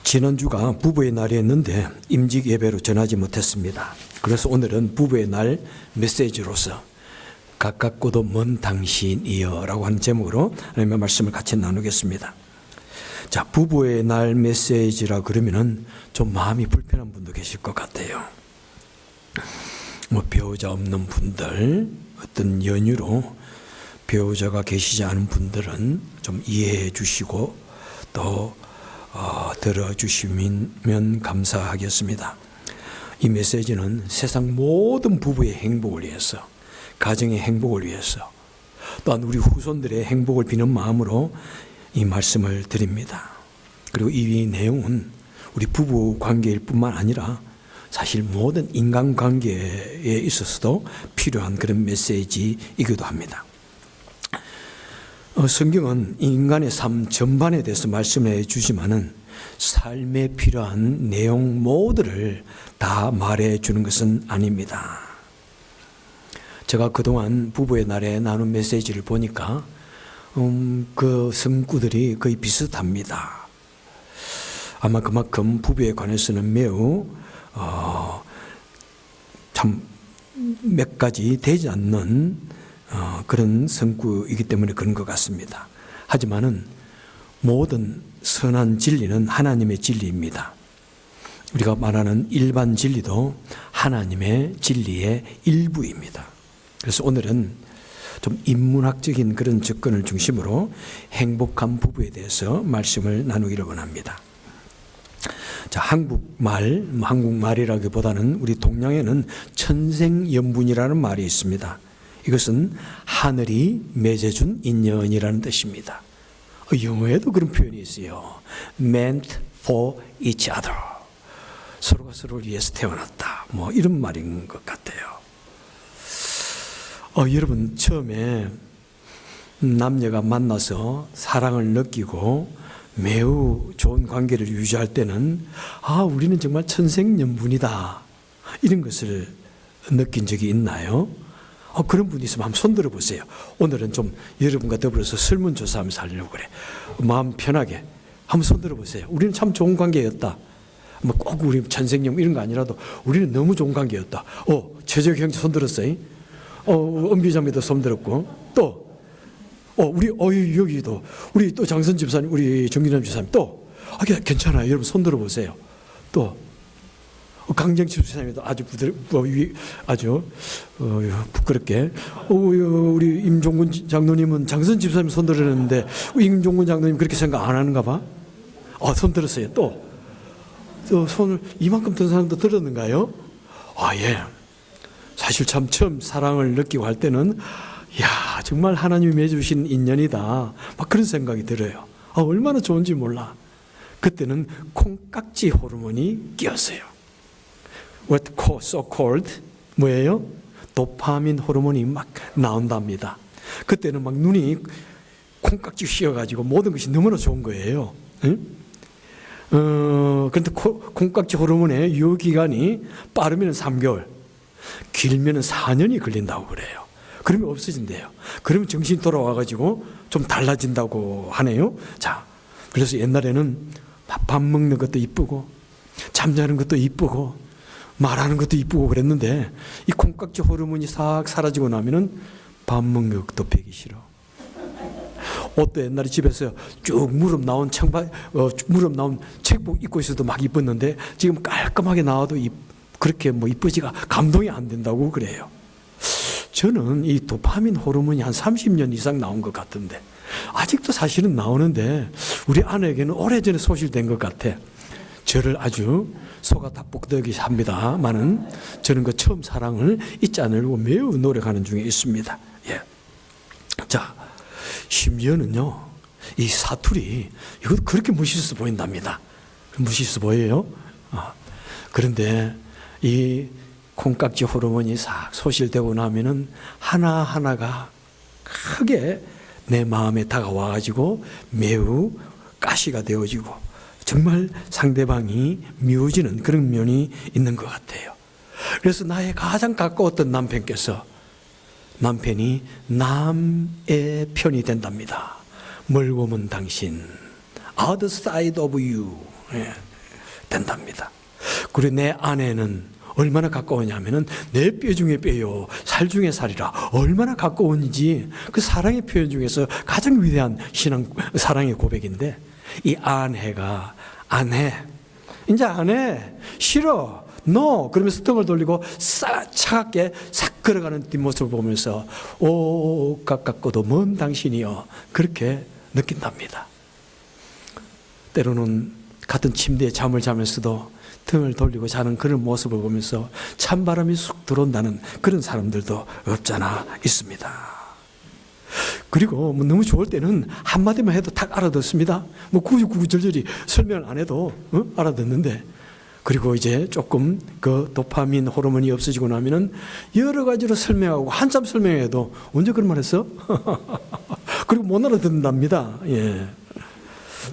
지난주가 부부의 날이었는데 임직 예배로 전하지 못했습니다. 그래서 오늘은 부부의 날 메시지로서 가깝고도 먼 당신이여 라고 하는 제목으로 하나님의 말씀을 같이 나누겠습니다. 자, 부부의 날 메시지라 그러면은 좀 마음이 불편한 분도 계실 것 같아요. 배우자 없는 분들, 어떤 연유로 배우자가 계시지 않은 분들은 좀 이해해 주시고 또 들어주시면 감사하겠습니다. 이 메시지는 세상 모든 부부의 행복을 위해서, 가정의 행복을 위해서, 또한 우리 후손들의 행복을 비는 마음으로 이 말씀을 드립니다. 그리고 이 내용은 우리 부부 관계일 뿐만 아니라 사실 모든 인간관계에 있어서도 필요한 그런 메시지이기도 합니다. 성경은 인간의 삶 전반에 대해서 말씀해 주지만은 삶에 필요한 내용 모두를 다 말해 주는 것은 아닙니다. 제가 그동안 부부의 날에 나눈 메시지를 보니까 그 성구들이 거의 비슷합니다. 아마 그만큼 부부에 관해서는 매우 참 몇 가지 되지 않는 그런 성구이기 때문에 그런 것 같습니다. 하지만은 모든 선한 진리는 하나님의 진리입니다. 우리가 말하는 일반 진리도 하나님의 진리의 일부입니다. 그래서 오늘은 좀 인문학적인 그런 접근을 중심으로 행복한 부부에 대해서 말씀을 나누기를 원합니다. 자, 한국말이라기보다는 우리 동양에는 천생연분이라는 말이 있습니다. 이것은 하늘이 맺어준 인연이라는 뜻입니다. 영어에도 그런 표현이 있어요. Meant for each other. 서로가 서로를 위해서 태어났다. 이런 말인 것 같아요. 여러분, 처음에 남녀가 만나서 사랑을 느끼고 매우 좋은 관계를 유지할 때는 우리는 정말 천생연분이다, 이런 것을 느낀 적이 있나요? 그런 분이 있으면 한번 손들어 보세요. 오늘은 좀 여러분과 더불어서 설문조사하면서 하려고 그래. 마음 편하게 한번 손들어 보세요. 우리는 참 좋은 관계였다. 꼭 우리 천생연분 이런 거 아니라도 우리는 너무 좋은 관계였다. 최재혁 형제 손들었어요. 은비자매도 손들었고, 또 우리 여기도 우리 또 장선 집사님, 우리 정진남 집사님 또 괜찮아요. 여러분 손들어 보세요. 또 강정치 집사님도 아주 아주 부끄럽게 우리 임종군 장로님은 장선 집사님 손들었는데 임종군 장로님 그렇게 생각 안 하는가 봐. 손들었어요. 또 손을 이만큼 든 사람도 들었는가요? 예. 사실 참 처음 사랑을 느끼고 할 때는 정말 하나님이 맺어주신 인연이다, 막 그런 생각이 들어요. 얼마나 좋은지 몰라. 그때는 콩깍지 호르몬이 끼었어요. so called 뭐예요? 도파민 호르몬이 막 나온답니다. 그때는 막 눈이 콩깍지 씌어가지고 모든 것이 너무나 좋은 거예요. 응? 그런데 콩깍지 호르몬의 유효기간이 빠르면 3개월, 길면 4년이 걸린다고 그래요. 그러면 없어진대요. 그러면 정신이 돌아와가지고 좀 달라진다고 하네요. 자, 그래서 옛날에는 밥 먹는 것도 이쁘고 잠자는 것도 이쁘고 말하는 것도 이쁘고 그랬는데 이 콩깍지 호르몬이 싹 사라지고 나면은 밥 먹는 것도 배기 싫어. 옷도 옛날에 집에서 쭉 무릎 나온 책복 입고 있어도 막 이뻤는데 지금 깔끔하게 나와도 그렇게 이쁘지가 감동이 안 된다고 그래요. 저는 이 도파민 호르몬이 한 30년 이상 나온 것 같은데 아직도 사실은 나오는데 우리 아내에게는 오래전에 소실된 것 같아. 저를 아주 속아 다볶더기 합니다만은 저는 그 처음 사랑을 잊지 않으려고 매우 노력하는 중에 있습니다. 예. 자, 심지어는요, 이 사투리 이것도 그렇게 멋있어 보인답니다. 멋있어 보여요. 그런데 이 콩깍지 호르몬이 싹 소실되고 나면은 하나하나가 크게 내 마음에 다가와가지고 매우 가시가 되어지고 정말 상대방이 미워지는 그런 면이 있는 것 같아요. 그래서 나의 가장 가까웠던 남편이 남의 편이 된답니다. 멀고 먼 당신, other side of you. 된답니다. 그리고 내 아내는 얼마나 가까우냐면은 내 뼈 중에 뼈요, 살 중에 살이라 얼마나 가까운지 그 사랑의 표현 중에서 가장 위대한 사랑의 고백인데, 이 아내가 이제 아내 싫어 너 그러면서 등을 돌리고 차갑게 싹 걸어가는 뒷모습을 보면서 오 가깝고도 먼 당신이여 그렇게 느낀답니다. 때로는 같은 침대에 잠을 자면서도 등을 돌리고 자는 그런 모습을 보면서 찬바람이 쑥 들어온다는 그런 사람들도 없잖아 있습니다. 그리고 뭐 너무 좋을 때는 한마디만 해도 탁 알아듣습니다. 뭐 구구절절히 설명을 안 해도 알아듣는데, 그리고 이제 조금 그 도파민 호르몬이 없어지고 나면은 여러 가지로 설명하고 한참 설명해도 언제 그런 말 했어? 그리고 못 알아듣는답니다. 예.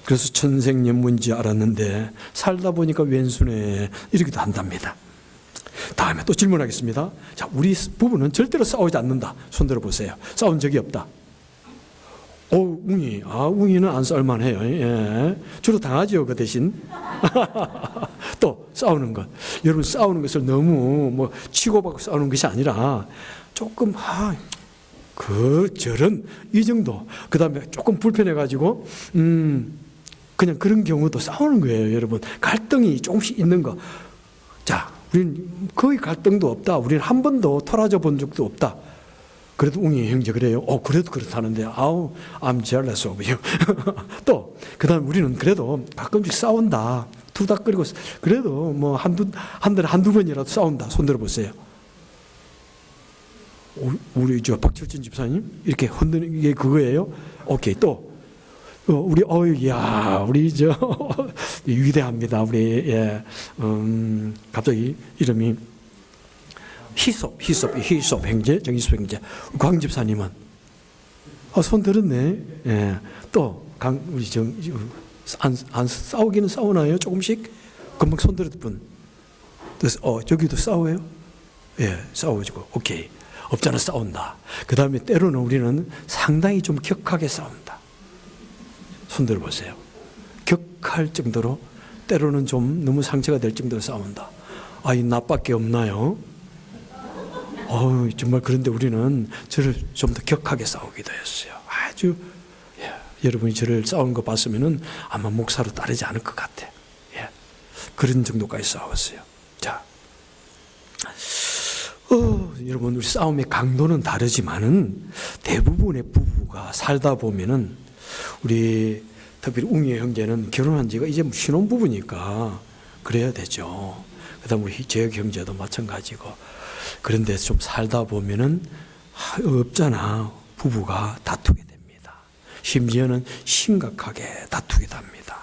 그래서 천생연분인지 알았는데 살다 보니까 왼수네 이렇게도 한답니다. 다음에 또 질문하겠습니다. 자, 우리 부부는 절대로 싸우지 않는다. 손 들어보세요. 싸운 적이 없다. 웅이는 안 싸울만 해요. 예. 주로 당하죠, 그 대신. 또, 싸우는 것. 여러분, 싸우는 것을 너무 뭐 치고받고 싸우는 것이 아니라 조금, 저런, 이 정도. 그 다음에 조금 불편해가지고, 그냥 그런 경우도 싸우는 거예요, 여러분. 갈등이 조금씩 있는 거. 자, 우리는 거의 갈등도 없다. 우리는 한 번도 토라져 본 적도 없다. 그래도 웅이 형제 그래요. 그래도 그렇다는데, I'm jealous of you. 또, 그 다음에 우리는 그래도 가끔씩 싸운다. 투닥거리고, 그래도 뭐 한 달에 한두 번이라도 싸운다. 손 들어보세요. 우리 박철진 집사님? 이렇게 흔드는 게 그거예요? 오케이. 또, 우리 위대합니다. 우리, 갑자기 이름이 희섭 형제, 정희섭 형제. 광 집사님은? 손 들었네. 예. 또, 우리 안 싸우기는 싸우나요? 조금씩? 금방 손 들었던 분. 저기도 싸워요? 예, 싸워지고. 오케이. 없잖아, 싸운다. 그 다음에 때로는 우리는 상당히 좀 격하게 싸운다. 손 들어보세요. 격할 정도로, 때로는 좀 너무 상처가 될 정도로 싸운다. 이 나밖에 없나요? 정말 그런데 우리는 저를 좀 더 격하게 싸우기도 했어요. 아주, 여러분이 저를 싸우는 거 봤으면은 아마 목사로 따르지 않을 것 같아. 예. 그런 정도까지 싸웠어요. 자. 여러분, 우리 싸움의 강도는 다르지만은 대부분의 부부가 살다 보면은 우리 특별히 웅이 형제는 결혼한 지가 이제 신혼부부니까 그래야 되죠. 그 다음 우리 재혁 형제도 마찬가지고. 그런데 좀 살다 보면은 없잖아. 부부가 다투게 됩니다. 심지어는 심각하게 다투기도 합니다.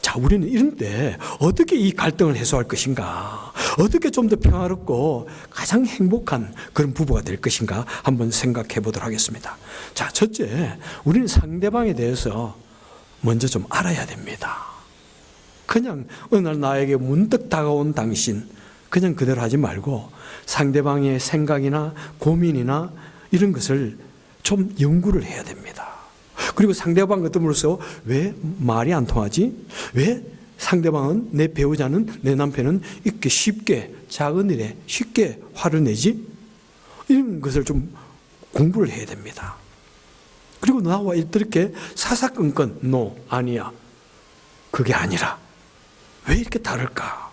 자, 우리는 이런 때 어떻게 이 갈등을 해소할 것인가? 어떻게 좀 더 평화롭고 가장 행복한 그런 부부가 될 것인가? 한번 생각해 보도록 하겠습니다. 자, 첫째, 우리는 상대방에 대해서 먼저 좀 알아야 됩니다. 그냥 어느 날 나에게 문득 다가온 당신, 그냥 그대로 하지 말고 상대방의 생각이나 고민이나 이런 것을 좀 연구를 해야 됩니다. 그리고 상대방 같음으로써 왜 말이 안 통하지? 왜 상대방은, 내 배우자는, 내 남편은 이렇게 쉽게, 작은 일에 쉽게 화를 내지? 이런 것을 좀 공부를 해야 됩니다. 그리고 나와 이렇게 사사건건, no, 아니야. 그게 아니라 왜 이렇게 다를까?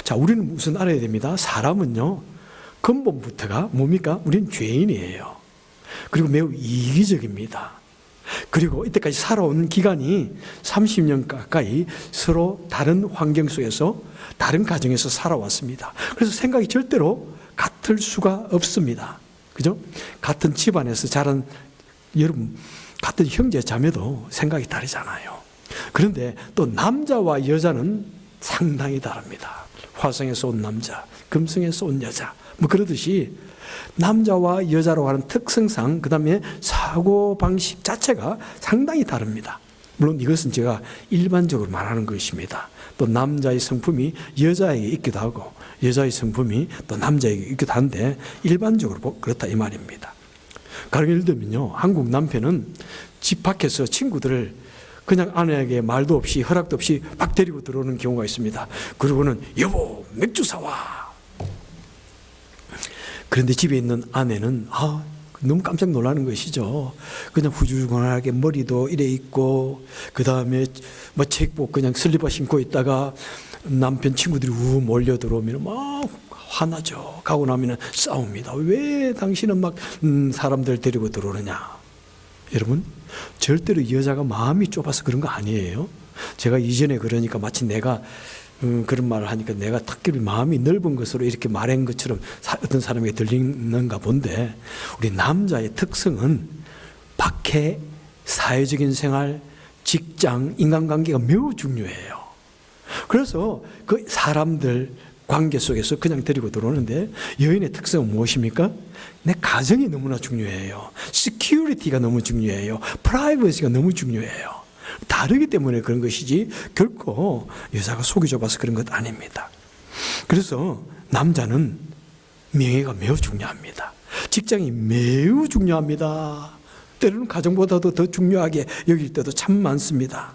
자, 우리는 무슨 알아야 됩니다. 사람은요, 근본부터가 뭡니까? 우리는 죄인이에요. 그리고 매우 이기적입니다. 그리고 이때까지 살아온 기간이 30년 가까이 서로 다른 환경 속에서, 다른 가정에서 살아왔습니다. 그래서 생각이 절대로 같을 수가 없습니다. 그죠? 같은 집안에서 자란, 여러분, 같은 형제 자매도 생각이 다르잖아요. 그런데 또 남자와 여자는 상당히 다릅니다. 화성에서 온 남자, 금성에서 온 여자, 뭐 그러듯이 남자와 여자로 하는 특성상, 그 다음에 사고방식 자체가 상당히 다릅니다. 물론 이것은 제가 일반적으로 말하는 것입니다. 또 남자의 성품이 여자에게 있기도 하고 여자의 성품이 또 남자에게 있기도 한데 일반적으로 그렇다 이 말입니다. 가령 예를 들면요, 한국 남편은 집 밖에서 친구들을 그냥 아내에게 말도 없이 허락도 없이 막 데리고 들어오는 경우가 있습니다. 그러고는 여보 맥주 사와. 그런데 집에 있는 아내는 너무 깜짝 놀라는 것이죠. 그냥 후줄근하게 머리도 이래 있고, 그 다음에 뭐 책복 그냥 슬리퍼 신고 있다가 남편 친구들이 몰려 들어오면 막 화나죠. 가고 나면 싸웁니다. 왜 당신은 막 사람들 데리고 들어오느냐. 여러분, 절대로 여자가 마음이 좁아서 그런 거 아니에요. 제가 이전에 그러니까 마치 내가 그런 말을 하니까 내가 특별히 마음이 넓은 것으로 이렇게 말한 것처럼 어떤 사람에게 들리는가 본데, 우리 남자의 특성은 밖에 사회적인 생활, 직장, 인간관계가 매우 중요해요. 그래서 그 사람들 관계 속에서 그냥 데리고 들어오는데, 여인의 특성은 무엇입니까? 내 가정이 너무나 중요해요. 시큐리티가 너무 중요해요. 프라이버시가 너무 중요해요. 다르기 때문에 그런 것이지 결코 여자가 속이 좁아서 그런 것 아닙니다. 그래서 남자는 명예가 매우 중요합니다. 직장이 매우 중요합니다. 때로는 가정보다도 더 중요하게 여길 때도 참 많습니다.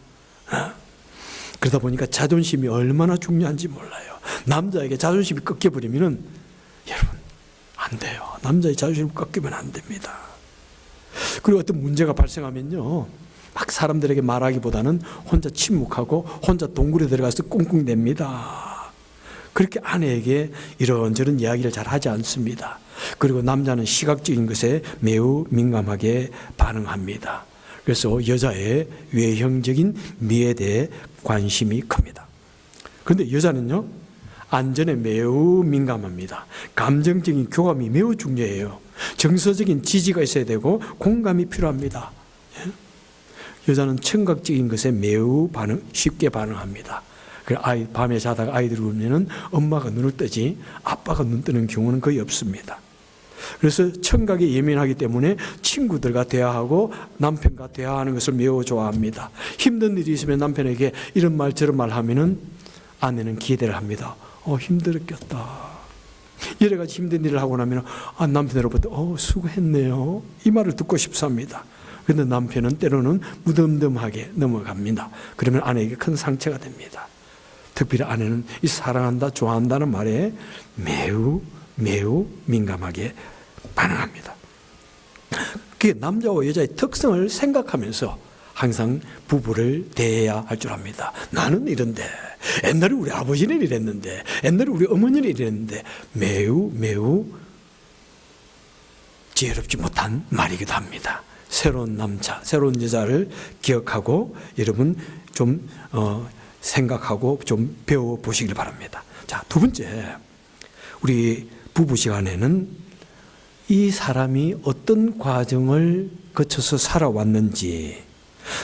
그러다 보니까 자존심이 얼마나 중요한지 몰라요. 남자에게 자존심이 꺾여버리면 여러분 안 돼요. 남자의 자존심을 꺾이면 안 됩니다. 그리고 어떤 문제가 발생하면요, 막 사람들에게 말하기보다는 혼자 침묵하고 혼자 동굴에 들어가서 꿍꿍댑니다. 그렇게 아내에게 이런저런 이야기를 잘 하지 않습니다. 그리고 남자는 시각적인 것에 매우 민감하게 반응합니다. 그래서 여자의 외형적인 미에 대해 관심이 큽니다. 그런데 여자는요, 안전에 매우 민감합니다. 감정적인 교감이 매우 중요해요. 정서적인 지지가 있어야 되고 공감이 필요합니다. 여자는 청각적인 것에 매우 쉽게 반응합니다. 밤에 자다가 아이들이 울면은 엄마가 눈을 뜨지 아빠가 눈 뜨는 경우는 거의 없습니다. 그래서 청각에 예민하기 때문에 친구들과 대화하고 남편과 대화하는 것을 매우 좋아합니다. 힘든 일이 있으면 남편에게 이런 말 저런 말 하면은 아내는 기대를 합니다. 힘들었겠다. 여러 가지 힘든 일을 하고 나면 남편으로부터 수고했네요. 이 말을 듣고 싶습니다. 그런데 남편은 때로는 무덤덤하게 넘어갑니다. 그러면 아내에게 큰 상처가 됩니다. 특별히 아내는 이 사랑한다, 좋아한다는 말에 매우 민감하게 반응합니다. 그게 남자와 여자의 특성을 생각하면서 항상 부부를 대해야 할 줄 압니다. 나는 이런데, 옛날에 우리 아버지는 이랬는데, 옛날에 우리 어머니는 이랬는데, 매우 지혜롭지 못한 말이기도 합니다. 새로운 남자, 새로운 여자를 기억하고 여러분 좀 생각하고 좀 배워보시길 바랍니다. 자, 두 번째, 우리 부부 시간에는 이 사람이 어떤 과정을 거쳐서 살아왔는지,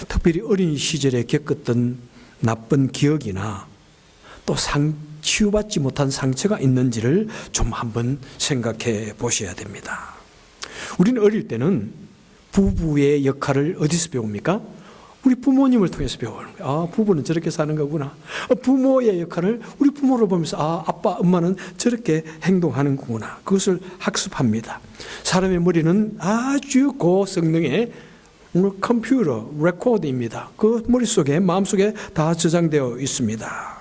특별히 어린 시절에 겪었던 나쁜 기억이나 또 치유받지 못한 상처가 있는지를 좀 한번 생각해 보셔야 됩니다. 우리는 어릴 때는 부부의 역할을 어디서 배웁니까? 우리 부모님을 통해서 배우는 거예요. 부부는 저렇게 사는 거구나. 부모의 역할을 우리 부모를 보면서 아빠, 엄마는 저렇게 행동하는 거구나. 그것을 학습합니다. 사람의 머리는 아주 고성능의 컴퓨터 레코드입니다. 그 머릿속에, 마음속에 다 저장되어 있습니다.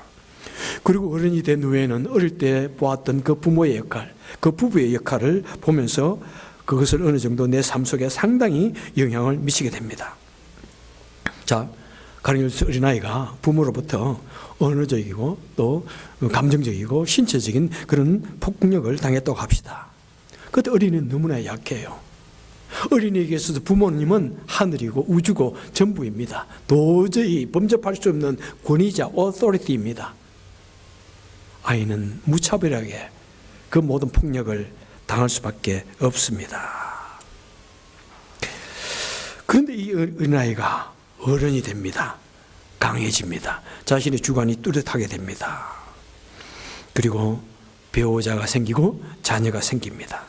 그리고 어른이 된 후에는 어릴 때 보았던 그 부모의 역할, 그 부부의 역할을 보면서 그것을 어느 정도 내 삶 속에 상당히 영향을 미치게 됩니다. 자, 가령 어린아이가 부모로부터 언어적이고 또 감정적이고 신체적인 그런 폭력을 당했다고 합시다. 그때 어린이는 너무나 약해요. 어린이에게 있어서 부모님은 하늘이고 우주고 전부입니다. 도저히 범접할 수 없는 권위자, authority입니다. 아이는 무차별하게 그 모든 폭력을 당할 수밖에 없습니다. 그런데 이 어린아이가 어른이 됩니다. 강해집니다. 자신의 주관이 뚜렷하게 됩니다. 그리고 배우자가 생기고 자녀가 생깁니다.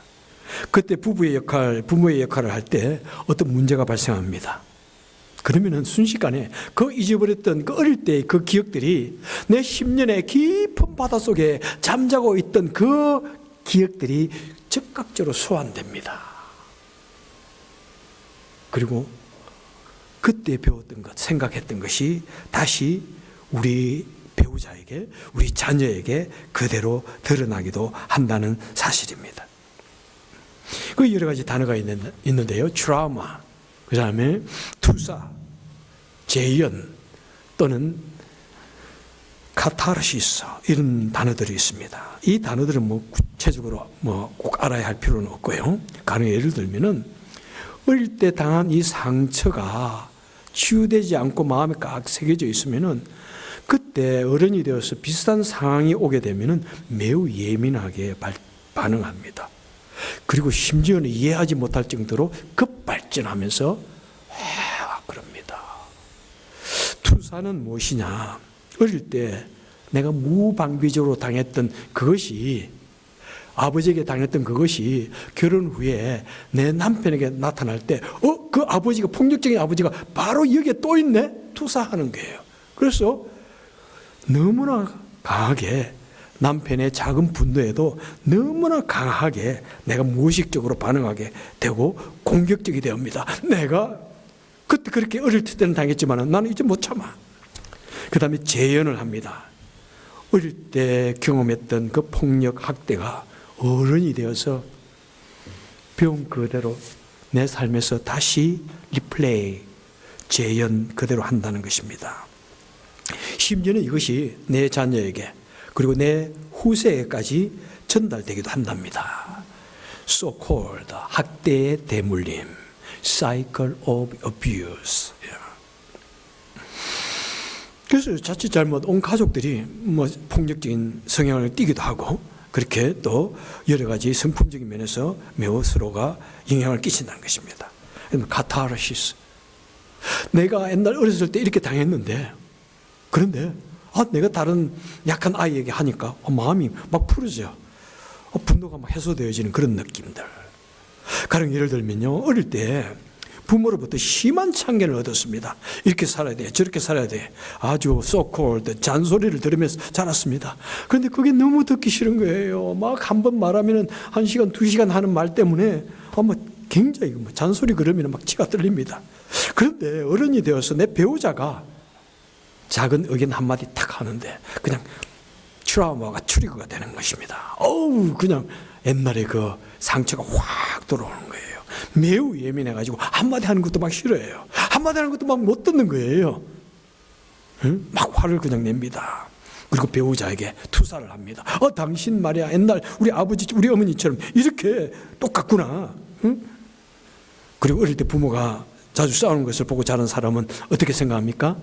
그때 부모의 역할을 할 때 어떤 문제가 발생합니다. 그러면은 순식간에 그 잊어버렸던 그 어릴 때의 그 기억들이 내 10년의 깊은 바닷속에 잠자고 있던 그 기억들이 즉각적으로 소환됩니다. 그리고 그때 배웠던 것, 생각했던 것이 다시 우리 배우자에게, 우리 자녀에게 그대로 드러나기도 한다는 사실입니다. 그 여러 가지 단어가 있는데요. 트라우마, 그 다음에 투사, 재현 또는 카타르시스, 이런 단어들이 있습니다. 이 단어들은 구체적으로 꼭 알아야 할 필요는 없고요. 가령 예를 들면은 어릴 때 당한 이 상처가 치유되지 않고 마음에 꽉 새겨져 있으면은 그때 어른이 되어서 비슷한 상황이 오게 되면은 매우 예민하게 반응합니다. 그리고 심지어는 이해하지 못할 정도로 급발전하면서 그럽니다. 투사는 무엇이냐? 어릴 때 내가 무방비적으로 당했던 그것이, 아버지에게 당했던 그것이 결혼 후에 내 남편에게 나타날 때 그 아버지가, 폭력적인 아버지가 바로 여기에 또 있네? 투사하는 거예요. 그래서 너무나 강하게 남편의 작은 분노에도 너무나 강하게 내가 무의식적으로 반응하게 되고 공격적이 됩니다. 내가 그때 그렇게 어릴 때는 당했지만 나는 이제 못 참아. 그 다음에 재현을 합니다. 어릴 때 경험했던 그 폭력, 학대가 어른이 되어서 배운 그대로 내 삶에서 다시 리플레이, 재현 그대로 한다는 것입니다. 심지어는 이것이 내 자녀에게 그리고 내 후세에까지 전달되기도 한답니다. So called 학대의 대물림, cycle of abuse. 그래서 자칫 잘못 온 가족들이 폭력적인 성향을 띠기도 하고, 그렇게 또 여러 가지 성품적인 면에서 매우 서로가 영향을 끼친다는 것입니다. 카타르시스. 내가 옛날 어렸을 때 이렇게 당했는데, 그런데 내가 다른 약한 아이에게 하니까 마음이 막 풀어져. 분노가 막 해소되어지는 그런 느낌들. 가령 예를 들면요, 어릴 때 부모로부터 심한 참견을 얻었습니다. 이렇게 살아야 돼, 저렇게 살아야 돼. 아주 so-called 잔소리를 들으면서 자랐습니다. 그런데 그게 너무 듣기 싫은 거예요. 막 한 번 말하면 1시간, 2시간 하는 말 때문에 굉장히 잔소리 그러면 막 치가 떨립니다. 그런데 어른이 되어서 내 배우자가 작은 의견 한마디 탁 하는데 그냥 트라우마가 트리거가 되는 것입니다. 그냥 옛날에 그 상처가 확 들어오는 거예요. 매우 예민해가지고 한마디 하는 것도 막 싫어해요. 한마디 하는 것도 막 못 듣는 거예요. 막 화를 그냥 냅니다. 그리고 배우자에게 투사를 합니다. 당신 말이야, 옛날 우리 아버지, 우리 어머니처럼 이렇게 똑같구나. 그리고 어릴 때 부모가 자주 싸우는 것을 보고 자란 사람은 어떻게 생각합니까?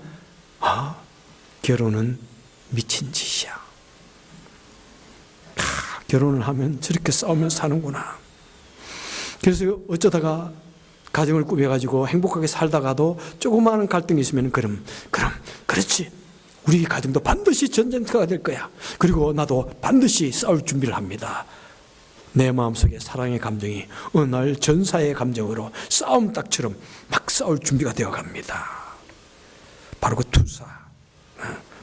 결혼은 미친 짓이야. 결혼을 하면 저렇게 싸우면 사는구나. 그래서 어쩌다가 가정을 꾸며가지고 행복하게 살다가도 조그마한 갈등이 있으면 그렇지. 우리 가정도 반드시 전쟁터가 될 거야. 그리고 나도 반드시 싸울 준비를 합니다. 내 마음속에 사랑의 감정이 어느 날 전사의 감정으로 싸움닭처럼 막 싸울 준비가 되어 갑니다. 바로 그 투사,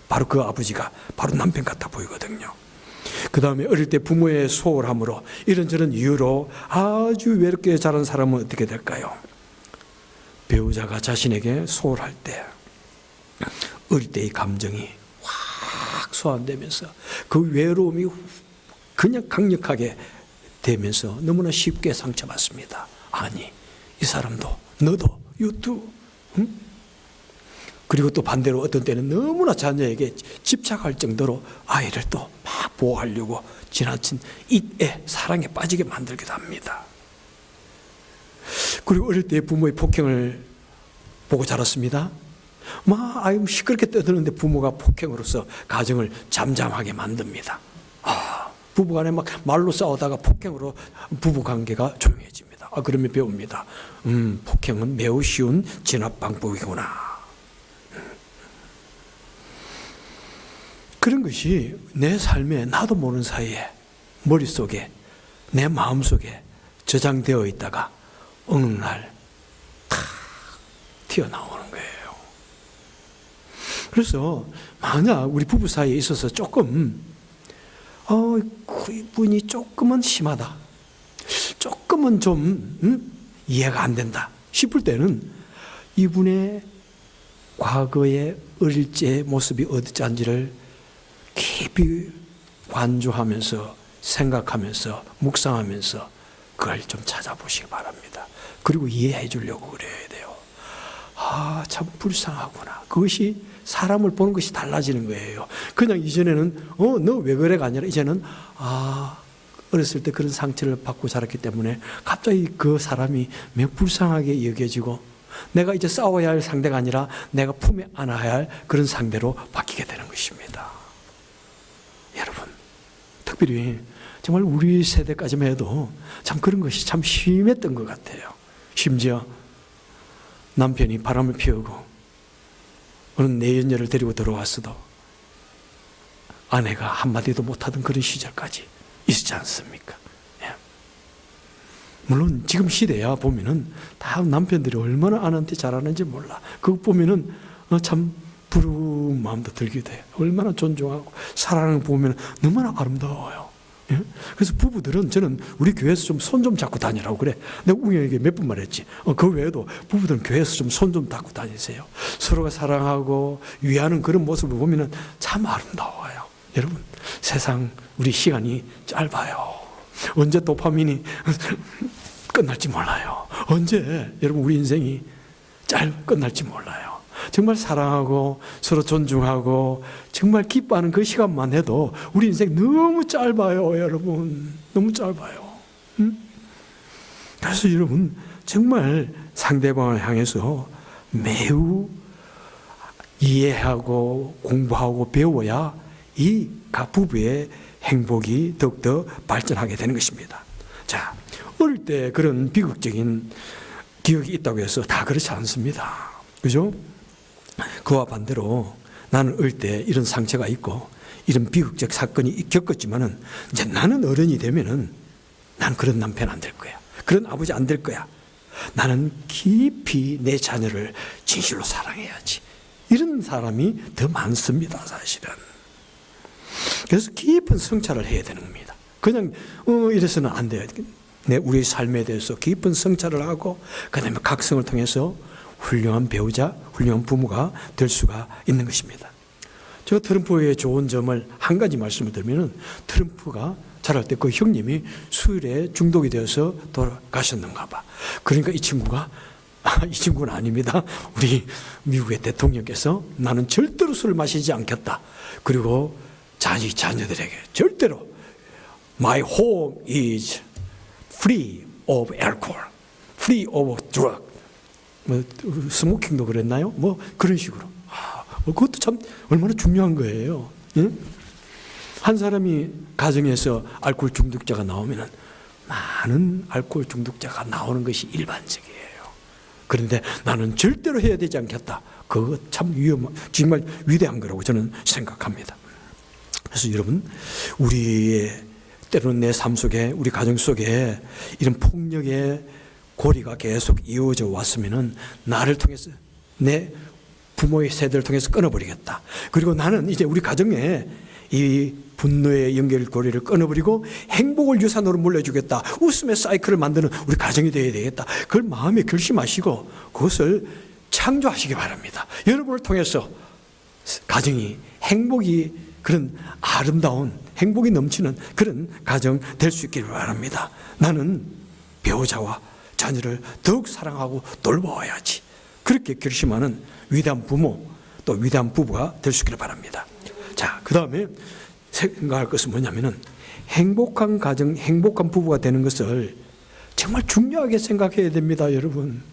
바로 그 아버지가 바로 남편 같아 보이거든요. 그 다음에 어릴 때 부모의 소홀함으로 이런저런 이유로 아주 외롭게 자란 사람은 어떻게 될까요? 배우자가 자신에게 소홀할 때 어릴 때의 감정이 확 소환되면서 그 외로움이 그냥 강력하게 되면서 너무나 쉽게 상처받습니다. 아니, 이 사람도, 너도, 유튜, 그리고 또 반대로 어떤 때는 너무나 자녀에게 집착할 정도로 아이를 또 막 보호하려고 지나친 이에 사랑에 빠지게 만들기도 합니다. 그리고 어릴 때 부모의 폭행을 보고 자랐습니다. 아이고 시끄럽게 떠드는데 부모가 폭행으로서 가정을 잠잠하게 만듭니다. 부부간에 막 말로 싸우다가 폭행으로 부부관계가 조용해집니다. 그러면 배웁니다. 폭행은 매우 쉬운 진압 방법이구나. 그런 것이 내 삶에 나도 모르는 사이에 머릿속에 내 마음속에 저장되어 있다가 어느 날 탁 튀어나오는 거예요. 그래서 만약 우리 부부 사이에 있어서 조금 그분이 조금은 심하다, 조금은 좀 이해가 안 된다 싶을 때는 이분의 과거의 어릴 때 모습이 어디짠지를 깊이 관조하면서 생각하면서 묵상하면서 그걸 좀 찾아보시기 바랍니다. 그리고 이해해 주려고 그래야 돼요. 참 불쌍하구나. 그것이 사람을 보는 것이 달라지는 거예요. 그냥 이전에는 너 왜 그래가 아니라 이제는 어렸을 때 그런 상처를 받고 자랐기 때문에 갑자기 그 사람이 매우 불쌍하게 여겨지고 내가 이제 싸워야 할 상대가 아니라 내가 품에 안아야 할 그런 상대로 바뀌게 되는 것입니다. 여러분, 특별히 정말 우리 세대까지만 해도 참 그런 것이 참 심했던 것 같아요. 심지어 남편이 바람을 피우고 어느 내연녀를 데리고 들어왔어도 아내가 한마디도 못하던 그런 시절까지 있었지 않습니까? 예. 물론 지금 시대야 보면은 다 남편들이 얼마나 아내한테 잘하는지 몰라. 그거 보면은 참 부러운 마음도 들기도 해요. 얼마나 존중하고 사랑을 보면 너무나 아름다워요. 예? 그래서 부부들은 저는 우리 교회에서 좀 손 좀 잡고 다니라고 그래. 내가 웅영에게 몇 번 말했지. 그 외에도 부부들은 교회에서 좀 손 좀 잡고 다니세요. 서로가 사랑하고 위하는 그런 모습을 보면 참 아름다워요. 여러분, 세상 우리 시간이 짧아요. 언제 도파민이 끝날지 몰라요. 언제 여러분 우리 인생이 끝날지 몰라요. 정말 사랑하고 서로 존중하고 정말 기뻐하는 그 시간만 해도 우리 인생 너무 짧아요. 여러분, 너무 짧아요. 그래서 여러분 정말 상대방을 향해서 매우 이해하고 공부하고 배워야 이 각 부부의 행복이 더욱더 발전하게 되는 것입니다. 자, 어릴 때 그런 비극적인 기억이 있다고 해서 다 그렇지 않습니다. 그죠? 그와 반대로 나는 어릴 때 이런 상처가 있고 이런 비극적 사건이 겪었지만은 이제 나는 어른이 되면은 나는 그런 남편 안 될 거야. 그런 아버지 안 될 거야. 나는 깊이 내 자녀를 진실로 사랑해야지. 이런 사람이 더 많습니다, 사실은. 그래서 깊은 성찰을 해야 되는 겁니다. 그냥 이래서는 안 돼요. 우리의 삶에 대해서 깊은 성찰을 하고 그다음에 각성을 통해서 훌륭한 배우자, 훌륭한 부모가 될 수가 있는 것입니다. 제가 트럼프의 좋은 점을 한 가지 말씀을 드리면 트럼프가 자랄 때 그 형님이 술에 중독이 되어서 돌아가셨는가 봐. 그러니까 이 친구가 이 친구는 아닙니다. 우리 미국의 대통령께서 나는 절대로 술을 마시지 않겠다. 그리고 자녀들에게 절대로 My home is free of alcohol, free of drug. 스모킹도 그랬나요? 그런 식으로. 그것도 참 얼마나 중요한 거예요. 응? 한 사람이 가정에서 알코올 중독자가 나오면 많은 알코올 중독자가 나오는 것이 일반적이에요. 그런데 나는 절대로 해야 되지 않겠다. 그거 참 정말 위대한 거라고 저는 생각합니다. 그래서 여러분, 우리의 때로는 내 삶 속에, 우리 가정 속에 이런 폭력의 고리가 계속 이어져 왔으면은 나를 통해서 내 부모의 세대를 통해서 끊어버리겠다. 그리고 나는 이제 우리 가정에 이 분노의 연결고리를 끊어버리고 행복을 유산으로 물려주겠다. 웃음의 사이클을 만드는 우리 가정이 되어야 되겠다. 그걸 마음에 결심하시고 그것을 창조하시기 바랍니다. 여러분을 통해서 가정이 행복이 그런 아름다운 행복이 넘치는 그런 가정 될 수 있기를 바랍니다. 나는 배우자와 자녀를 더욱 사랑하고 돌보아야지. 그렇게 결심하는 위대한 부모 또 위대한 부부가 될 수 있기를 바랍니다. 자, 그 다음에 생각할 것은 뭐냐면은 행복한 가정, 행복한 부부가 되는 것을 정말 중요하게 생각해야 됩니다, 여러분.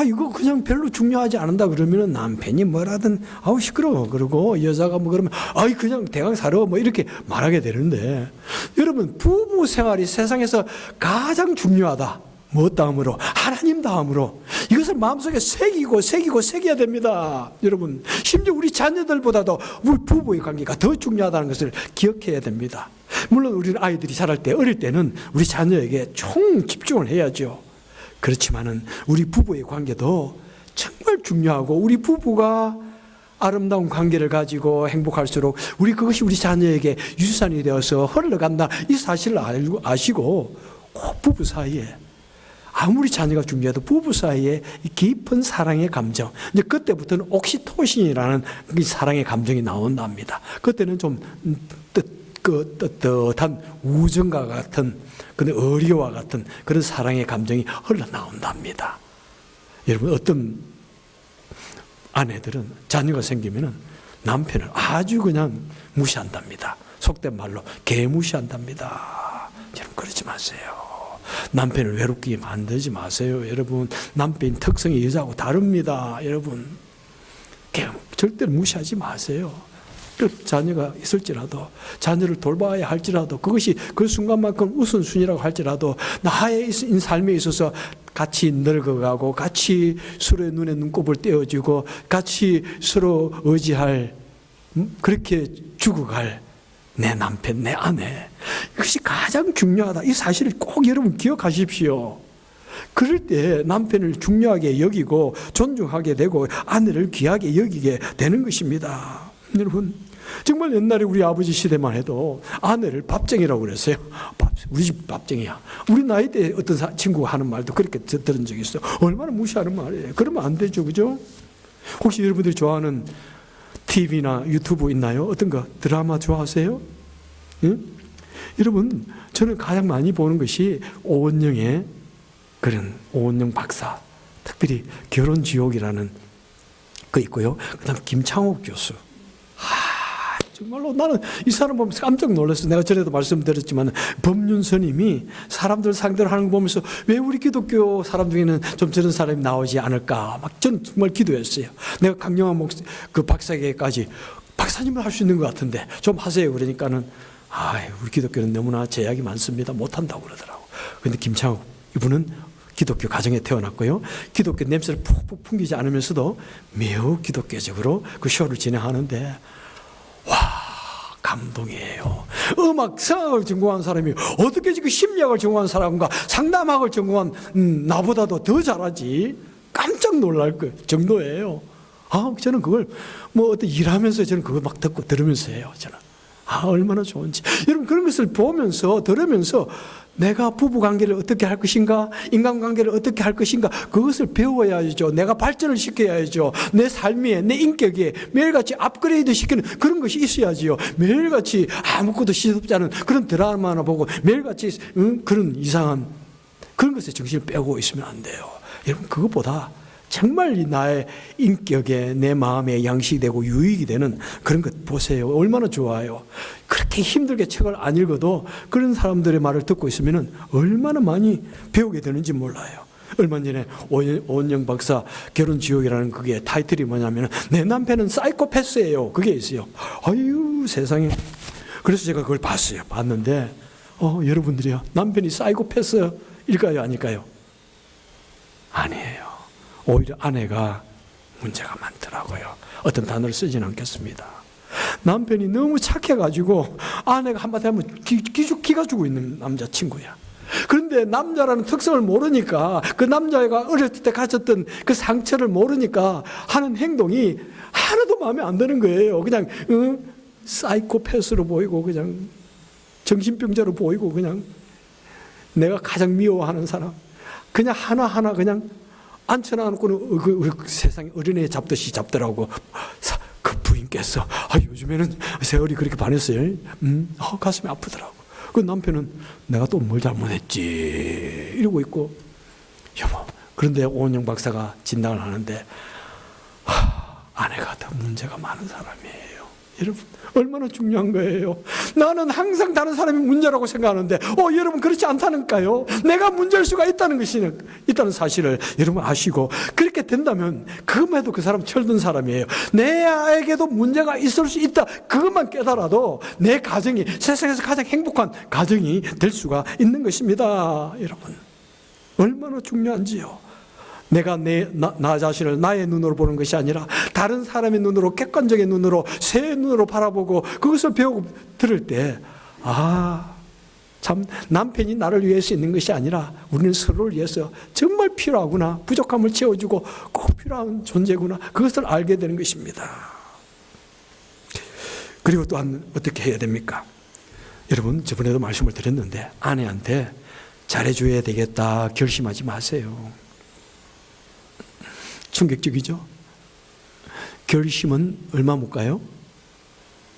이거 그냥 별로 중요하지 않는다 그러면은 남편이 뭐라든 시끄러워 그러고 여자가 그러면 그냥 대강 살아 이렇게 말하게 되는데, 여러분, 부부 생활이 세상에서 가장 중요하다. 무엇 다음으로? 하나님 다음으로. 이것을 마음속에 새겨야 됩니다. 여러분, 심지어 우리 자녀들보다도 우리 부부의 관계가 더 중요하다는 것을 기억해야 됩니다. 물론 우리는 아이들이 자랄 때, 어릴 때는 우리 자녀에게 총 집중을 해야죠. 그렇지만은 우리 부부의 관계도 정말 중요하고, 우리 부부가 아름다운 관계를 가지고 행복할수록 그것이 우리 자녀에게 유산이 되어서 흘러간다. 이 사실을 아시고 꼭 부부 사이에 아무리 자녀가 중요해도 부부 사이에 이 깊은 사랑의 감정, 이제 그때부터는 옥시토신이라는 이 사랑의 감정이 나온답니다. 그때는 좀 뜨뜻한 우정과 같은 그런 의리와 같은 그런 사랑의 감정이 흘러나온답니다. 여러분, 어떤 아내들은 자녀가 생기면은 남편을 아주 그냥 무시한답니다. 속된 말로 개무시한답니다. 여러분, 그러지 마세요. 남편을 외롭게 만들지 마세요. 여러분, 남편 특성이 여자하고 다릅니다. 여러분, 절대로 무시하지 마세요. 자녀가 있을지라도, 자녀를 돌봐야 할지라도, 그것이 그 순간만큼 우선순위라고 할지라도, 나의 삶에 있어서 같이 늙어가고, 같이 서로의 눈에 눈곱을 떼어주고, 같이 서로 의지할, 그렇게 죽어갈 내 남편, 내 아내, 이것이 가장 중요하다. 이 사실을 꼭 여러분 기억하십시오. 그럴 때 남편을 중요하게 여기고 존중하게 되고 아내를 귀하게 여기게 되는 것입니다. 여러분, 정말 옛날에 우리 아버지 시대만 해도 아내를 밥쟁이라고 그랬어요. 우리 집 밥쟁이야. 우리 나이 때 어떤 친구가 하는 말도 그렇게 들은 적이 있어요. 얼마나 무시하는 말이에요. 그러면 안 되죠, 그죠? 혹시 여러분들이 좋아하는 TV나 유튜브 있나요? 어떤 거? 드라마 좋아하세요? 응? 여러분, 저는 가장 많이 보는 것이 오은영의 그런 오은영 박사, 특별히 결혼지옥이라는 거 있고요. 그 다음에 김창옥 교수. 정말로 나는 이 사람 보면서 깜짝 놀랐어요. 내가 전에도 말씀드렸지만 법륜스님이 사람들 상대로 하는 거 보면서 왜 우리 기독교 사람 중에는 좀 저런 사람이 나오지 않을까 막 전 정말 기도했어요. 내가 강영환 그 박사에게까지 박사님은 할 수 있는 것 같은데 좀 하세요. 그러니까는 우리 기독교는 너무나 제약이 많습니다. 못한다고 그러더라고. 그런데 김창욱 이분은 기독교 가정에 태어났고요. 기독교 냄새를 푹푹 풍기지 않으면서도 매우 기독교적으로 그 쇼를 진행하는데 감동이에요. 음악 성악을 전공한 사람이 어떻게 지금 심리학을 전공한 사람과 상담학을 전공한 나보다도 더 잘하지? 깜짝 놀랄 정도예요. 저는 그걸 어떤 일하면서 저는 그걸 막 듣고 들으면서 해요. 저는 얼마나 좋은지. 여러분, 그런 것을 보면서 들으면서 내가 부부관계를 어떻게 할 것인가, 인간관계를 어떻게 할 것인가, 그것을 배워야죠. 내가 발전을 시켜야죠. 내 삶에, 내 인격에 매일같이 업그레이드 시키는 그런 것이 있어야지요. 매일같이 아무것도 시덥지 않은 그런 드라마나 보고 매일같이 그런 이상한 그런 것에 정신을 빼고 있으면 안 돼요. 여러분, 그것보다 정말 나의 인격에 내 마음에 양식이 되고 유익이 되는 그런 것 보세요. 얼마나 좋아요. 그렇게 힘들게 책을 안 읽어도 그런 사람들의 말을 듣고 있으면 얼마나 많이 배우게 되는지 몰라요. 얼마 전에 오은영 박사 결혼지옥이라는 그게 타이틀이 뭐냐면 내 남편은 사이코패스예요. 그게 있어요. 아유 세상에. 그래서 제가 그걸 봤어요. 봤는데 여러분들이요, 남편이 사이코패스일까요, 아닐까요? 아니에요. 오히려 아내가 문제가 많더라고요. 어떤 단어를 쓰지는 않겠습니다. 남편이 너무 착해가지고 아내가 한마디 하면 기가 죽고 있는 남자친구야. 그런데 남자라는 특성을 모르니까, 그 남자가 어렸을 때 가졌던 그 상처를 모르니까 하는 행동이 하나도 마음에 안 드는 거예요. 그냥 사이코패스로 보이고 그냥 정신병자로 보이고 그냥 내가 가장 미워하는 사람, 그냥 하나하나 그냥 앉혀놔놓고는 그 세상에 어린애 잡듯이 잡더라고. 그 부인께서 요즘에는 세월이 그렇게 반했어요. 가슴이 아프더라고. 그 남편은 내가 또 뭘 잘못했지 이러고 있고. 여보, 그런데 오은영 박사가 진단을 하는데 아내가 더 문제가 많은 사람이에요. 여러분, 얼마나 중요한 거예요. 나는 항상 다른 사람이 문제라고 생각하는데 여러분 그렇지 않다니까요. 내가 문제일 수가 있다는 사실을 여러분 아시고, 그렇게 된다면 그것만 그 사람 철든 사람이에요. 내 아에게도 문제가 있을 수 있다, 그것만 깨달아도 내 가정이 세상에서 가장 행복한 가정이 될 수가 있는 것입니다. 여러분, 얼마나 중요한지요. 내가 나 자신을 나의 눈으로 보는 것이 아니라 다른 사람의 눈으로, 객관적인 눈으로, 새 눈으로 바라보고 그것을 배우고 들을 때 참 남편이 나를 위해서 있는 것이 아니라 우리는 서로를 위해서 정말 필요하구나, 부족함을 채워주고 꼭 필요한 존재구나, 그것을 알게 되는 것입니다. 그리고 또한 어떻게 해야 됩니까? 여러분, 저번에도 말씀을 드렸는데 아내한테 잘해줘야 되겠다 결심하지 마세요. 충격적이죠? 결심은 얼마 못 가요?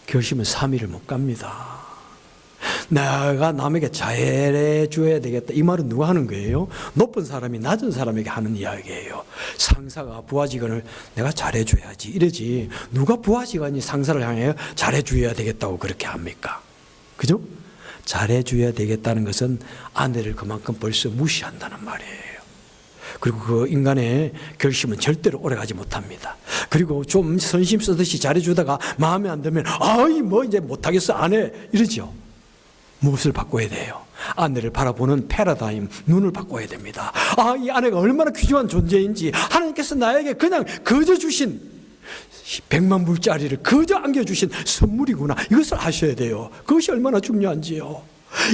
결심은 3일을 못 갑니다. 내가 남에게 잘해줘야 되겠다. 이 말은 누가 하는 거예요? 높은 사람이 낮은 사람에게 하는 이야기예요. 상사가 부하직원을 내가 잘해줘야지 이러지, 누가 부하직원이 상사를 향해 잘해줘야 되겠다고 그렇게 합니까? 그죠? 잘해줘야 되겠다는 것은 아내를 그만큼 벌써 무시한다는 말이에요. 그리고 그 인간의 결심은 절대로 오래가지 못합니다. 그리고 좀 선심 쓰듯이 잘해주다가 마음에 안 들면 아이 뭐 이제 못하겠어 안 해 이러죠. 무엇을 바꿔야 돼요? 아내를 바라보는 패러다임, 눈을 바꿔야 됩니다. 아, 이 아내가 얼마나 귀중한 존재인지, 하나님께서 나에게 그냥 거저 주신 100만 불짜리를 거저 안겨주신 선물이구나, 이것을 아셔야 돼요. 그것이 얼마나 중요한지요.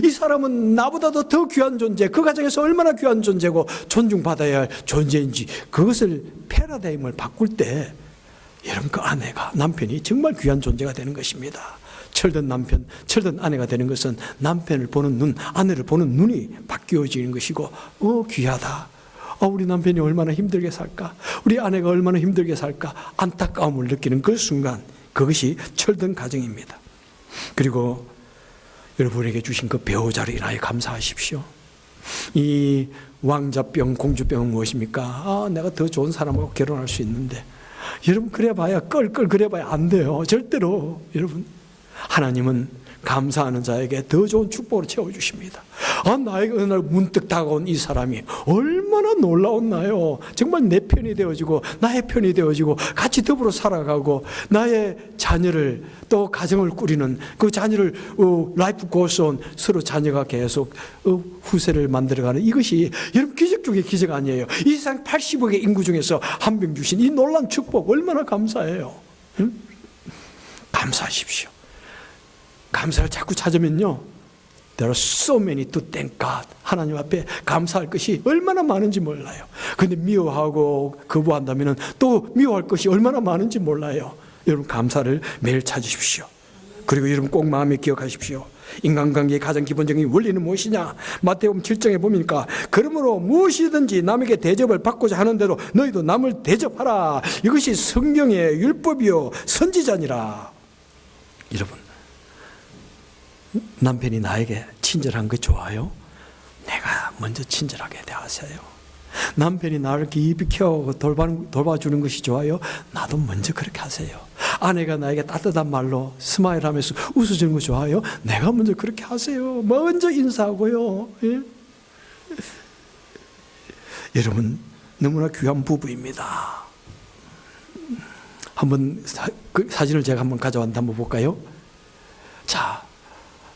이 사람은 나보다도 더 귀한 존재, 그 가정에서 얼마나 귀한 존재고 존중받아야 할 존재인지, 그것을 패러다임을 바꿀 때 여러분 그 아내가, 남편이 정말 귀한 존재가 되는 것입니다. 철든 남편, 철든 아내가 되는 것은 남편을 보는 눈, 아내를 보는 눈이 바뀌어지는 것이고, 귀하다. 우리 남편이 얼마나 힘들게 살까? 우리 아내가 얼마나 힘들게 살까? 안타까움을 느끼는 그 순간, 그것이 철든 가정입니다. 그리고 여러분에게 주신 그 배우자를 인하여 감사하십시오. 이 왕자병, 공주병은 무엇입니까? 내가 더 좋은 사람하고 결혼할 수 있는데, 여러분 그래봐야 껄껄 그래봐야 안 돼요. 절대로. 여러분 하나님은 감사하는 자에게 더 좋은 축복으로 채워주십니다. 나에게 어느 날 문득 다가온 이 사람이 얼마나 놀라웠나요? 정말 내 편이 되어지고 나의 편이 되어지고 같이 더불어 살아가고 나의 자녀를, 또 가정을 꾸리는 그 자녀를 라이프 고스온, 서로 자녀가 계속 후세를 만들어가는, 이것이 여러분 기적 중에 기적 아니에요. 이 세상 80억의 인구 중에서 한 명 주신 이 놀라운 축복 얼마나 감사해요. 응? 감사하십시오. 감사를 자꾸 찾으면요, There are so many to thank God. 하나님 앞에 감사할 것이 얼마나 많은지 몰라요. 그런데 미워하고 거부한다면 또 미워할 것이 얼마나 많은지 몰라요. 여러분 감사를 매일 찾으십시오. 그리고 여러분 꼭 마음에 기억하십시오. 인간관계의 가장 기본적인 원리는 무엇이냐? 마태복음 7장에 보니까 그러므로 무엇이든지 남에게 대접을 받고자 하는 대로 너희도 남을 대접하라. 이것이 성경의 율법이요 선지자니라. 여러분, 남편이 나에게 친절한 거 좋아요? 내가 먼저 친절하게 대하세요. 남편이 나를 깊이 케어하고 돌봐주는 것이 좋아요? 나도 먼저 그렇게 하세요. 아내가 나에게 따뜻한 말로 스마일하면서 웃어주는 거 좋아요? 내가 먼저 그렇게 하세요. 먼저 인사하고요. 예? 여러분 너무나 귀한 부부입니다. 한번 그 사진을 제가 한번 가져왔는데 한번 볼까요? 자,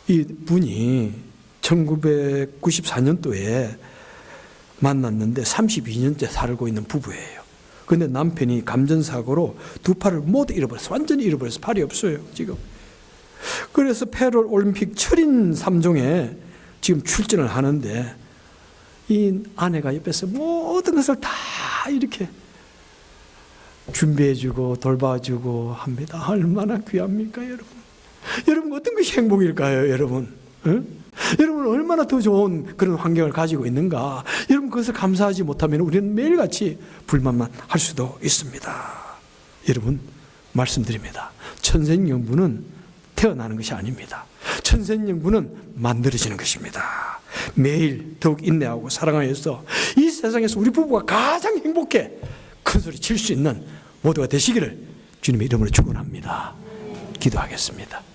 이 분이 1994년도에 만났는데 32년째 살고 있는 부부예요. 그런데 남편이 감전사고로 두 팔을 모두 잃어버렸어요. 완전히 잃어버렸어요. 팔이 없어요 지금. 그래서 패럴 올림픽 철인 3종에 지금 출전을 하는데, 이 아내가 옆에서 모든 것을 다 이렇게 준비해주고 돌봐주고 합니다. 얼마나 귀합니까 여러분? 여러분 어떤 것이 행복일까요 여러분? 응? 여러분 얼마나 더 좋은 그런 환경을 가지고 있는가? 여러분 그것을 감사하지 못하면 우리는 매일같이 불만만 할 수도 있습니다. 여러분 말씀드립니다. 천생연분은 태어나는 것이 아닙니다. 천생연분은 만들어지는 것입니다. 매일 더욱 인내하고 사랑하여서 이 세상에서 우리 부부가 가장 행복해 큰 소리 칠 수 있는 모두가 되시기를 주님의 이름으로 축원합니다. 기도하겠습니다.